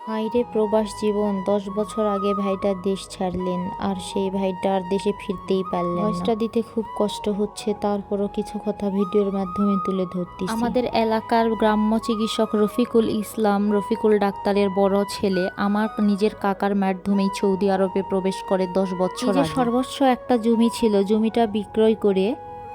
হায়রে প্রবাস জীবন, 10 বছর আগে ভাইটা দেশ ছাড়লেন, আর সেই ভাইটা আর দেশে ফিরতেই পারলেন না। ভয়েসটা দিতে খুব কষ্ট হচ্ছে, তারপরও কিছু কথা ভিডিওর মাধ্যমে তুলে ধরতেছি। আমাদের এলাকার গ্রাম্য চিকিৎসক রফিকুল ইসলাম, রফিকুল ডাক্তারের বড় ছেলে, আমার নিজের কাকার মাধ্যমেই সৌদি আরবে প্রবেশ করে 10 বছর আগে। সর্বোচ্চ একটা জমি ছিল, জমিটা বিক্রয় করে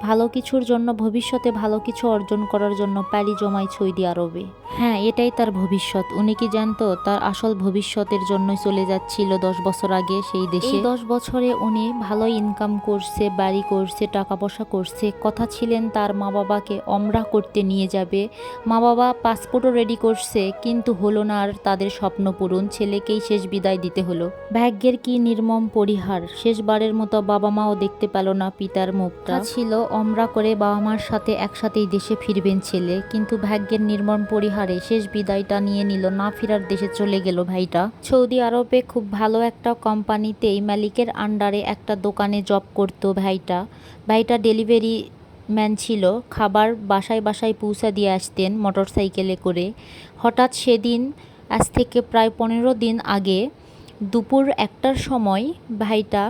ভালো কিছুর জন্য, ভবিষ্যতে ভালো কিছু অর্জন করার জন্য পাড়ি জমায় সৌদি আরবে। হ্যাঁ, এটাই তার ভবিষ্যৎ। উনি কি জানতো তার আসল ভবিষ্যতের জন্যই চলে যাচ্ছিল 10 বছর আগে সেই দেশে। এই 10 বছরে উনি ভালো ইনকাম করছে, বাড়ি করছে, টাকা পয়সা করছে। কথা ছিলেন তার মা বাবাকে ওমরা করতে নিয়ে যাবে। মা বাবা পাসপোর্টও রেডি করছে, কিন্তু হলো না আর তাদের স্বপ্ন পূরণ। ছেলেকেই শেষ বিদায় দিতে হলো। ভাগ্যের কি নির্মম পরিহার, শেষবারের মতো বাবা মাও দেখতে পেল না পিতার মুখটা। ছিল ওমরা করে বাবা মার সাথে একসাথেই দেশে ফিরবেন ছেলে, কিন্তু ভাগ্যের নির্মম পরিহারে শেষ বিদায়টা নিয়ে নিল, না ফেরার দেশে চলে গেল ভাইটা। সৌদি আরবে খুব ভালো একটা কোম্পানিতেই মালিকের আন্ডারে একটা দোকানে জব করত ভাইটা ডেলিভারি ম্যান ছিল। খাবার বাসায় বাসায় পৌঁছে দিয়ে আসতেন মোটরসাইকেলে করে। হঠাৎ সেদিন, আজ থেকে প্রায় 15 দিন আগে, দুপুর 1টার সময় ভাইটা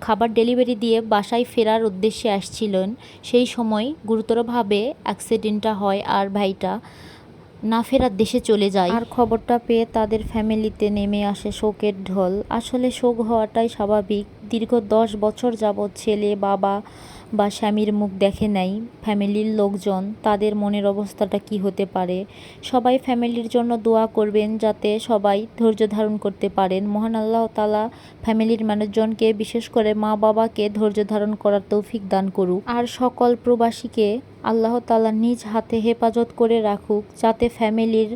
খাবার ডেলিভারি দিয়ে বাসায় ফেরার উদ্দেশ্যে আসছিলেন। সেই সময় গুরুতরভাবে অ্যাক্সিডেন্টটা হয় আর ভাইটা না ফেরার দেশে চলে যায়। আর খবরটা পেয়ে তাদের ফ্যামিলিতে নেমে আসে শোকের ঢল। আসলে শোক হওয়াটাই স্বাভাবিক। দীর্ঘ 10 বছর যাবৎ ছেলে, বাবা বা স্বামীর মুখ দেখে নাই ফ্যামিলির লোকজন। তাদের মনের অবস্থাটা কি হতে পারে। সবাই ফ্যামিলির জন্য দোয়া করবেন, যাতে সবাই ধৈর্য ধারণ করতে পারেন। মহান আল্লাহ তাআলা ফ্যামিলির মানুষজনকে, বিশেষ করে মা বাবাকে ধৈর্য ধারণ করার তৌফিক দান করুক। আর সকল প্রবাসীকে আল্লাহ তাআলা নিজ হাতে হেফাজত করে রাখুক, যাতে ফ্যামিলির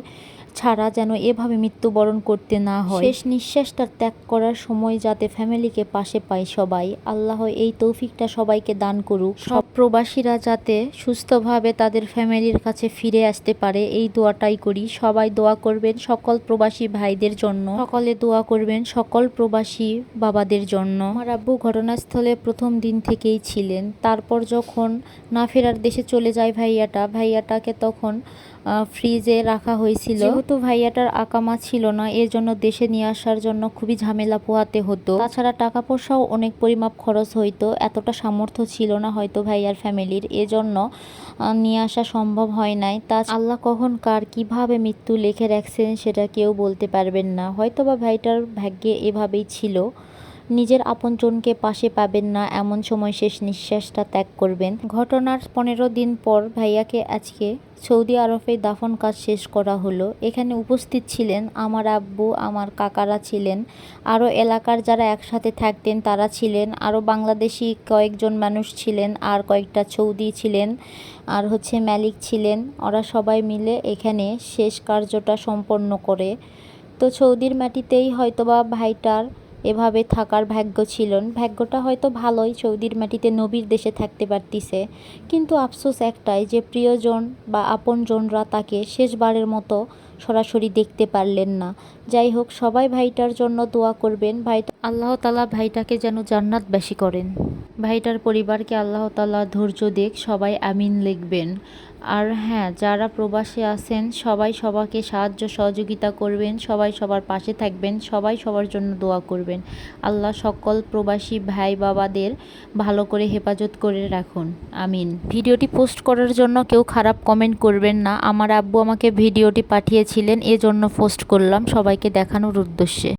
ছাড়া যেন এভাবে মৃত্যুবরণ করতে না হয়। শেষ নিঃশ্বাসটা ত্যাগ করার সময় যাতে ফ্যামিলিকে পাশে পায় সবাই। আল্লাহ এই তৌফিকটা সবাইকে দান করুক। সব প্রবাসীরা যাতে সুস্থভাবে তাদের ফ্যামিলির কাছে ফিরে আসতে পারে, এই দোয়াটাই করি। সবাই দোয়া করবেন সকল প্রবাসী ভাইদের জন্য, সকলে দোয়া করবেন সকল প্রবাসী বাবাদের জন্য। আমার আব্বু ঘটনাস্থলে প্রথম দিন থেকেই ছিলেন। তারপর যখন না ফেরার দেশে চলে যায় ভাইয়াটাকে তখন ফ্রিজে রাখা হয়েছিল। যেহেতু ভাইয়াটার আকামা ছিল না, এর জন্য দেশে নিয়ে আসার জন্য খুবই ঝামেলা পোহাতে হতো। তাছাড়া টাকা পয়সাও অনেক পরিমাপ খরচ হইতো। এতটা সামর্থ্য ছিল না হয়তো ভাইয়ার ফ্যামিলির, এজন্য নিয়ে আসা সম্ভব হয় নাই। তা আল্লাহ কখন কার কিভাবে মৃত্যু লিখে রাখছেন সেটা কেউ বলতে পারবেন না। হয়তোবা ভাইটার ভাগ্যে এভাবেই ছিল, নিজের আপনজনকে পাশে পাবেন না, এমন সময় শেষ নিঃশ্বাসটা ত্যাগ করবেন। ঘটনার 15 দিন পর ভাইয়াকে আজকে সৌদি আরবে দাফন কাজ শেষ করা হলো। এখানে উপস্থিত ছিলেন আমার আব্বু, আমার কাকারা ছিলেন, আরও এলাকার যারা একসাথে থাকতেন তারা ছিলেন, আরও বাংলাদেশি কয়েকজন মানুষ ছিলেন, আর কয়েকটা সৌদি ছিলেন, আর মালিক ছিলেন। ওরা সবাই মিলে এখানে শেষ কার্যটা সম্পন্ন করে। তো সৌদির মাটিতেই হয়তোবা ভাইটার এভাবে থাকার ভাগ্য ছিল। ভাগ্যটা হয়তো ভালোই, সৌদির মাটিতে নবীর দেশে থাকতে পারতিছে। কিন্তু আফসোস একটাই যে প্রিয়জন বা আপনজনরা তাকে শেষবারের মতো সরাসরি দেখতে পারলেন না। যাই হোক, সবাই ভাইটার জন্য দোয়া করবেন। আল্লাহ তাআলা ভাইটাকে যেন জান্নাতবাসী করেন। ভাইটার পরিবারকে আল্লাহ তাআলা ধৈর্য দেখ, সবাই আমিন লিখবেন। আর হ্যাঁ, যারা প্রবাসে আছেন সবাই সবাইকে সাহায্য সহযোগিতা করবেন, সবাই সবার পাশে থাকবেন, সবাই সবার জন্য দোয়া করবেন। আল্লাহ সকল প্রবাসী ভাই বাবাদের ভালো করে হেফাজত করে রাখুন, আমিন। ভিডিওটি পোস্ট করার জন্য কেউ খারাপ কমেন্ট করবেন না। আমার আব্বু আমাকে ভিডিওটি পাঠিয়েছিলেন, এজন্য পোস্ট করলাম সবাইকে দেখানোর উদ্দেশ্যে।